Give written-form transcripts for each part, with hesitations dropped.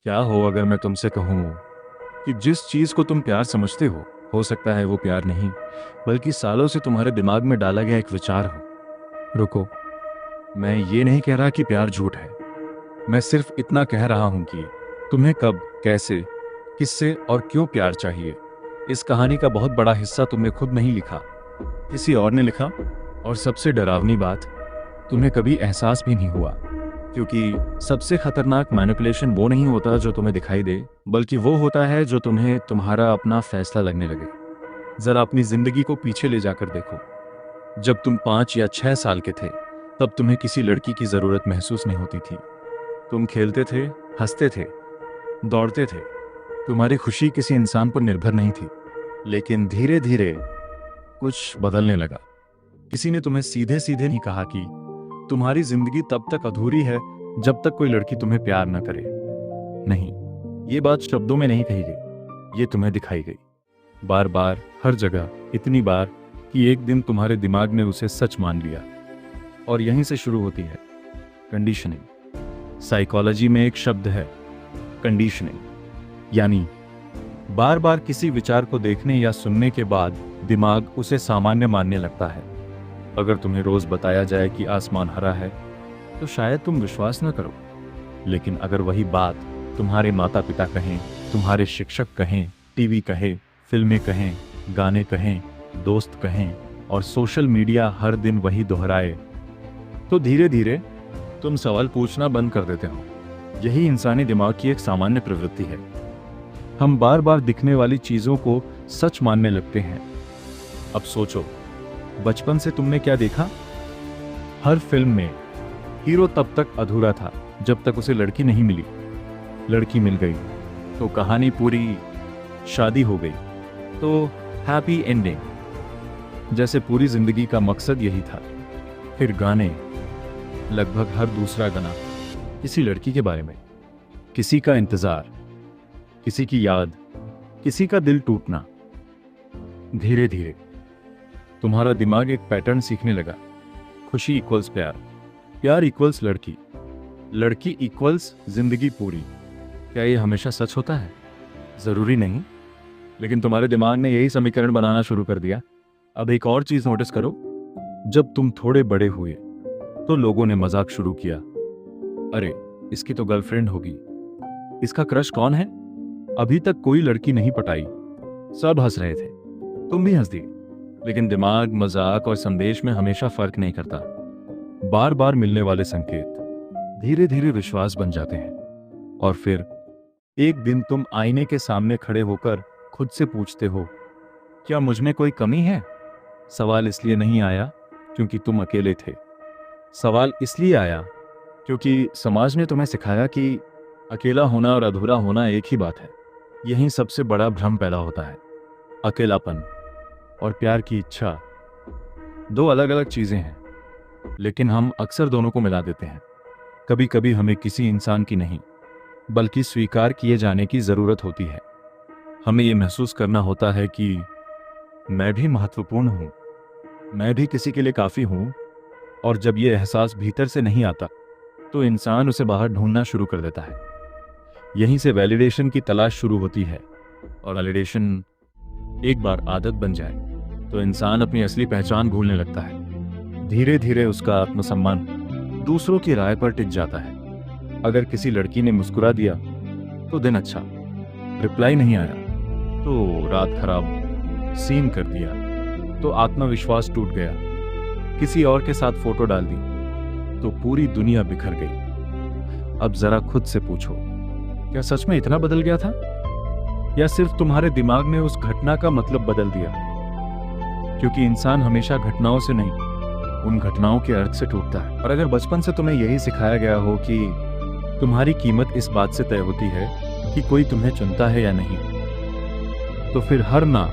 क्या हो अगर मैं तुमसे कहूँ कि जिस चीज़ को तुम प्यार समझते हो सकता है वो प्यार नहीं, बल्कि सालों से तुम्हारे दिमाग में डाला गया एक विचार हो। रुको, मैं ये नहीं कह रहा कि प्यार झूठ है। मैं सिर्फ इतना कह रहा हूँ कि तुम्हें कब, कैसे, किससे और क्यों प्यार चाहिए, इस कहानी का बहुत बड़ा हिस्सा तुमने खुद नहीं लिखा, किसी और ने लिखा। और सबसे डरावनी बात, तुम्हें कभी एहसास भी नहीं हुआ, क्योंकि सबसे खतरनाक मैनिपुलेशन वो नहीं होता जो तुम्हें दिखाई दे, बल्कि वो होता है जो तुम्हें तुम्हारा अपना फैसला लगने लगे। जरा अपनी जिंदगी को पीछे ले जाकर देखो। जब तुम 5 या 6 साल के थे, तब तुम्हें किसी लड़की की जरूरत महसूस नहीं होती थी। तुम खेलते थे, हंसते थे, दौड़ते थे। तुम्हारी खुशी किसी इंसान पर निर्भर नहीं थी। लेकिन धीरे धीरे कुछ बदलने लगा। किसी ने तुम्हें सीधे सीधे नहीं कहा कि तुम्हारी जिंदगी तब तक अधूरी है जब तक कोई लड़की तुम्हें प्यार न करे। नहीं, ये बात शब्दों में नहीं कही गई, ये तुम्हें दिखाई गई, बार बार, हर जगह, इतनी बार कि एक दिन तुम्हारे दिमाग ने उसे सच मान लिया। और यहीं से शुरू होती है कंडीशनिंग। साइकोलॉजी में एक शब्द है कंडीशनिंग, यानी बार बार किसी विचार को देखने या सुनने के बाद दिमाग उसे सामान्य मानने लगता है। अगर तुम्हें रोज बताया जाए कि आसमान हरा है, तो शायद तुम विश्वास न करो। लेकिन अगर वही बात तुम्हारे माता पिता कहें, तुम्हारे शिक्षक कहें, टीवी कहे, फिल्में कहें, गाने कहें, दोस्त कहें और सोशल मीडिया हर दिन वही दोहराए, तो धीरे धीरे तुम सवाल पूछना बंद कर देते हो। यही इंसानी दिमाग की एक सामान्य प्रवृत्ति है। हम बार बार दिखने वाली चीजों को सच मानने लगते हैं। अब सोचो, बचपन से तुमने क्या देखा? हर फिल्म में हीरो तब तक अधूरा था जब तक उसे लड़की नहीं मिली। लड़की मिल गई तो कहानी पूरी, शादी हो गई तो हैप्पी एंडिंग, जैसे पूरी जिंदगी का मकसद यही था। फिर गाने, लगभग हर दूसरा गाना किसी लड़की के बारे में, किसी का इंतजार, किसी की याद, किसी का दिल टूटना। धीरे धीरे तुम्हारा दिमाग एक पैटर्न सीखने लगा। खुशी इक्वल्स प्यार, प्यार इक्वल्स लड़की, लड़की इक्वल्स जिंदगी पूरी। क्या ये हमेशा सच होता है? जरूरी नहीं, लेकिन तुम्हारे दिमाग ने यही समीकरण बनाना शुरू कर दिया। अब एक और चीज नोटिस करो, जब तुम थोड़े बड़े हुए तो लोगों ने मजाक शुरू किया, अरे इसकी तो गर्लफ्रेंड होगी, इसका क्रश कौन है, अभी तक कोई लड़की नहीं पटाई। सब हंस रहे थे, तुम भी हंस दिए। लेकिन दिमाग मजाक और संदेश में हमेशा फर्क नहीं करता। बार बार मिलने वाले संकेत धीरे धीरे विश्वास बन जाते हैं। और फिर एक दिन तुम आईने के सामने खड़े होकर खुद से पूछते हो, क्या मुझ में कोई कमी है? सवाल इसलिए नहीं आया क्योंकि तुम अकेले थे। सवाल इसलिए आया क्योंकि समाज ने तुम्हें सिखाया कि अकेला होना और अधूरा होना एक ही बात है। यही सबसे बड़ा भ्रम पैदा होता है। अकेलापन और प्यार की इच्छा दो अलग अलग चीजें हैं, लेकिन हम अक्सर दोनों को मिला देते हैं। कभी कभी हमें किसी इंसान की नहीं, बल्कि स्वीकार किए जाने की जरूरत होती है। हमें यह महसूस करना होता है कि मैं भी महत्वपूर्ण हूं, मैं भी किसी के लिए काफी हूं। और जब यह एहसास भीतर से नहीं आता, तो इंसान उसे बाहर ढूंढना शुरू कर देता है। यहीं से वैलिडेशन की तलाश शुरू होती है। और वैलिडेशन एक बार आदत बन जाए तो इंसान अपनी असली पहचान भूलने लगता है। धीरे धीरे उसका आत्मसम्मान दूसरों की राय पर टिक जाता है। अगर किसी लड़की ने मुस्कुरा दिया तो दिन अच्छा, रिप्लाई नहीं आया तो रात खराब, सीन कर दिया तो आत्मविश्वास टूट गया, किसी और के साथ फोटो डाल दी तो पूरी दुनिया बिखर गई। अब जरा खुद से पूछो, क्या सच में इतना बदल गया था, या सिर्फ तुम्हारे दिमाग ने उस घटना का मतलब बदल दिया? क्योंकि इंसान हमेशा घटनाओं से नहीं, उन घटनाओं के अर्थ से टूटता है। और अगर बचपन से तुम्हें यही सिखाया गया हो कि तुम्हारी कीमत इस बात से तय होती है कि कोई तुम्हें चुनता है या नहीं, तो फिर हर ना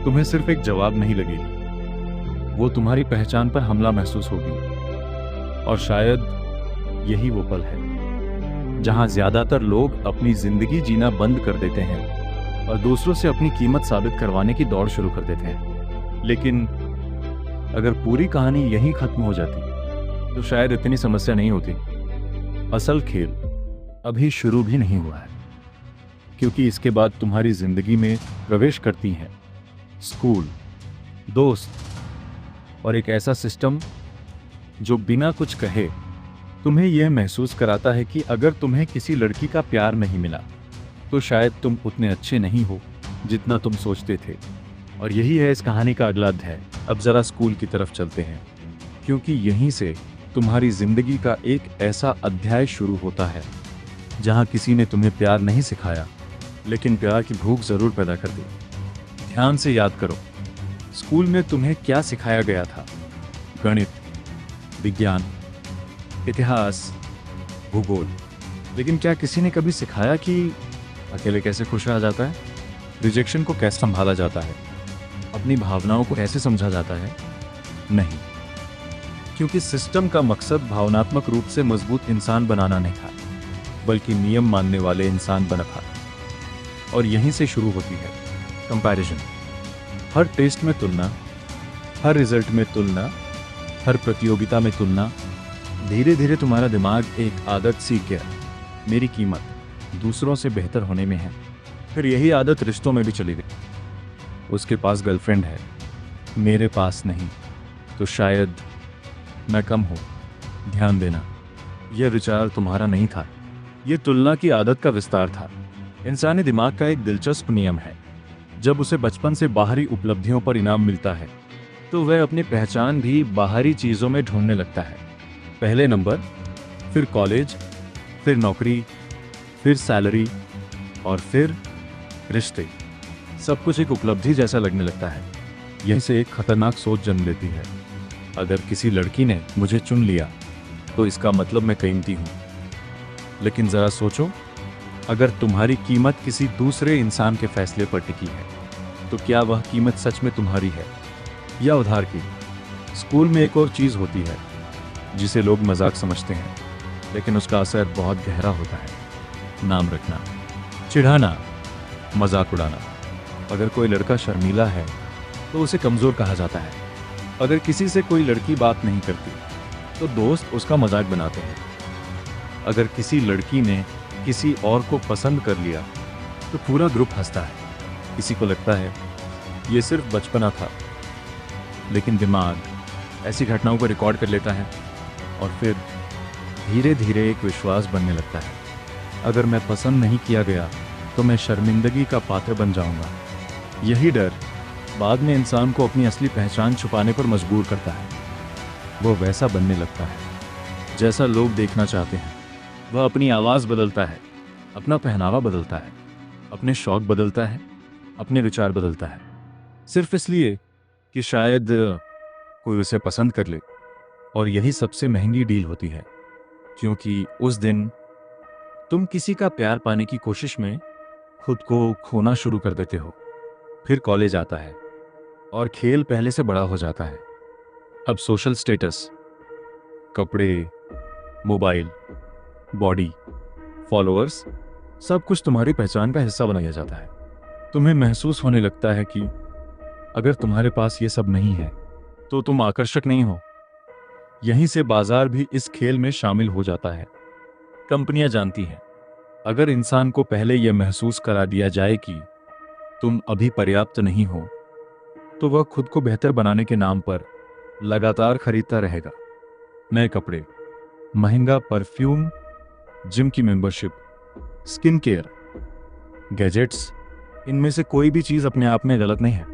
तुम्हें सिर्फ एक जवाब नहीं लगेगी, वो तुम्हारी पहचान पर हमला महसूस होगी। और शायद यही वो पल है जहां ज्यादातर लोग अपनी जिंदगी जीना बंद कर देते हैं और दूसरों से अपनी कीमत साबित करवाने की दौड़ शुरू कर देते हैं। लेकिन अगर पूरी कहानी यहीं खत्म हो जाती तो शायद इतनी समस्या नहीं होती। असल खेल अभी शुरू भी नहीं हुआ है, क्योंकि इसके बाद तुम्हारी जिंदगी में प्रवेश करती हैं स्कूल, दोस्त और एक ऐसा सिस्टम जो बिना कुछ कहे तुम्हें यह महसूस कराता है कि अगर तुम्हें किसी लड़की का प्यार नहीं मिला तो शायद तुम उतने अच्छे नहीं हो जितना तुम सोचते थे। और यही है इस कहानी का अगला अध्याय। अब जरा स्कूल की तरफ चलते हैं, क्योंकि यहीं से तुम्हारी जिंदगी का एक ऐसा अध्याय शुरू होता है जहां किसी ने तुम्हें प्यार नहीं सिखाया, लेकिन प्यार की भूख जरूर पैदा कर दी। ध्यान से याद करो, स्कूल में तुम्हें क्या सिखाया गया था? गणित, विज्ञान, इतिहास, भूगोल। लेकिन क्या किसी ने कभी सिखाया कि अकेले कैसे खुश रहा जाता है, रिजेक्शन को कैसे संभाला जाता है, अपनी भावनाओं को कैसे समझा जाता है? नहीं, क्योंकि सिस्टम का मकसद भावनात्मक रूप से मजबूत इंसान बनाना नहीं था, बल्कि नियम मानने वाले इंसान बना था। और यहीं से शुरू होती है कंपैरिजन। हर टेस्ट में तुलना, हर रिजल्ट में तुलना, हर प्रतियोगिता में तुलना। धीरे धीरे तुम्हारा दिमाग एक आदत सीख गया, मेरी कीमत दूसरों से बेहतर होने में है। फिर यही आदत रिश्तों में भी चली गई। उसके पास गर्लफ्रेंड है, मेरे पास नहीं, तो शायद मैं कम हूँ। ध्यान देना, यह विचार तुम्हारा नहीं था, यह तुलना की आदत का विस्तार था। इंसानी दिमाग का एक दिलचस्प नियम है, जब उसे बचपन से बाहरी उपलब्धियों पर इनाम मिलता है तो वह अपनी पहचान भी बाहरी चीज़ों में ढूंढने लगता है। पहले नंबर, फिर कॉलेज, फिर नौकरी, फिर सैलरी और फिर रिश्ते। सब कुछ एक उपलब्धि जैसा लगने लगता है। यहीं से एक खतरनाक सोच जन्म लेती है, अगर किसी लड़की ने मुझे चुन लिया तो इसका मतलब मैं कीमती हूँ। लेकिन ज़रा सोचो, अगर तुम्हारी कीमत किसी दूसरे इंसान के फैसले पर टिकी है तो क्या वह कीमत सच में तुम्हारी है या उधार की? स्कूल में एक और चीज़ होती है जिसे लोग मजाक समझते हैं, लेकिन उसका असर बहुत गहरा होता है। नाम रखना, चिढ़ाना, मजाक उड़ाना। अगर कोई लड़का शर्मीला है तो उसे कमज़ोर कहा जाता है। अगर किसी से कोई लड़की बात नहीं करती तो दोस्त उसका मजाक बनाते हैं। अगर किसी लड़की ने किसी और को पसंद कर लिया तो पूरा ग्रुप हंसता है। किसी को लगता है ये सिर्फ बचपना था, लेकिन दिमाग ऐसी घटनाओं को रिकॉर्ड कर लेता है और फिर धीरे धीरे एक विश्वास बनने लगता है, अगर मैं पसंद नहीं किया गया तो मैं शर्मिंदगी का पात्र बन जाऊंगा। यही डर बाद में इंसान को अपनी असली पहचान छुपाने पर मजबूर करता है। वो वैसा बनने लगता है जैसा लोग देखना चाहते हैं। वह अपनी आवाज़ बदलता है, अपना पहनावा बदलता है, अपने शौक बदलता है, अपने विचार बदलता है, सिर्फ इसलिए कि शायद कोई उसे पसंद कर ले। और यही सबसे महंगी डील होती है, क्योंकि उस दिन तुम किसी का प्यार पाने की कोशिश में खुद को खोना शुरू कर देते हो। फिर कॉलेज आता है और खेल पहले से बड़ा हो जाता है। अब सोशल स्टेटस, कपड़े, मोबाइल, बॉडी, फॉलोअर्स, सब कुछ तुम्हारी पहचान का हिस्सा बनाया जाता है। तुम्हें महसूस होने लगता है कि अगर तुम्हारे पास ये सब नहीं है तो तुम आकर्षक नहीं हो। यहीं से बाजार भी इस खेल में शामिल हो जाता है। कंपनियां जानती हैं, अगर इंसान को पहले यह महसूस करा दिया जाए कि तुम अभी पर्याप्त नहीं हो तो वह खुद को बेहतर बनाने के नाम पर लगातार खरीदता रहेगा। नए कपड़े, महंगा परफ्यूम, जिम की मेंबरशिप, स्किन केयर, गैजेट्स, इनमें से कोई भी चीज़ अपने आप में गलत नहीं है।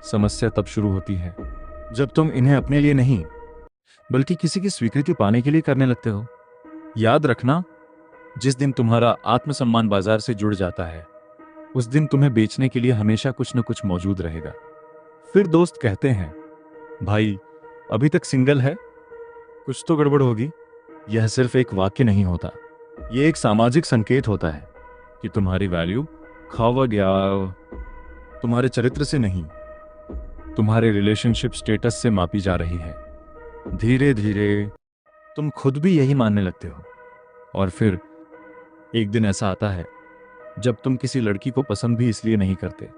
समस्या तब शुरू होती है जब तुम इन्हें अपने लिए नहीं बल्कि किसी की स्वीकृति पाने के लिए करने लगते हो। याद रखना, जिस दिन तुम्हारा आत्मसम्मान बाजार से जुड़ जाता है उस दिन तुम्हें बेचने के लिए हमेशा कुछ न कुछ मौजूद रहेगा। फिर दोस्त कहते हैं, भाई अभी तक सिंगल है, कुछ तो गड़बड़ होगी। यह सिर्फ एक वाक्य नहीं होता, यह एक सामाजिक संकेत होता है कि तुम्हारी वैल्यू खावा गया तुम्हारे चरित्र से नहीं, तुम्हारे रिलेशनशिप स्टेटस से मापी जा रही है। धीरे धीरे तुम खुद भी यही मानने लगते हो। और फिर एक दिन ऐसा आता है जब तुम किसी लड़की को पसंद भी इसलिए नहीं करते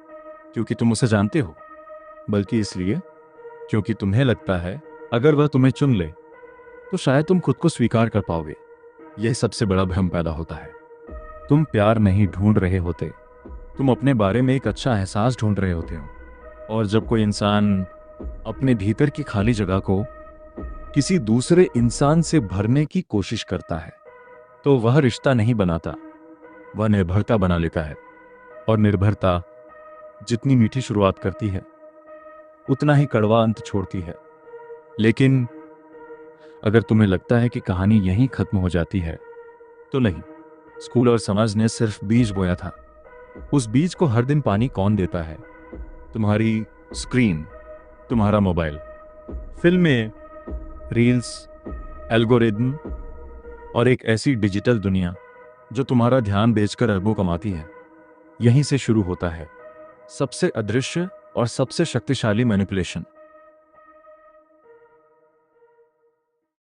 क्योंकि तुम उसे जानते हो, बल्कि इसलिए क्योंकि तुम्हें लगता है अगर वह तुम्हें चुन ले तो शायद तुम खुद को स्वीकार कर पाओगे। यह सबसे बड़ा भ्रम पैदा होता है। तुम प्यार नहीं ढूंढ रहे होते, तुम अपने बारे में एक अच्छा एहसास ढूंढ रहे होते हो। और जब कोई इंसान अपने भीतर की खाली जगह को किसी दूसरे इंसान से भरने की कोशिश करता है, तो वह रिश्ता नहीं बनाता, वह निर्भरता बना लेता है। और निर्भरता जितनी मीठी शुरुआत करती है, उतना ही कड़वा अंत छोड़ती है। लेकिन अगर तुम्हें लगता है कि कहानी यहीं खत्म हो जाती है, तो नहीं। स्कूल और समाज ने सिर्फ बीज बोया था। उस बीज को हर दिन पानी कौन देता है? तुम्हारी स्क्रीन, तुम्हारा मोबाइल, फिल्में, रील्स, एल्गोरिदम और एक ऐसी डिजिटल दुनिया जो तुम्हारा ध्यान बेचकर अरबों कमाती है। यहीं से शुरू होता है सबसे अदृश्य और सबसे शक्तिशाली मैनिपुलेशन।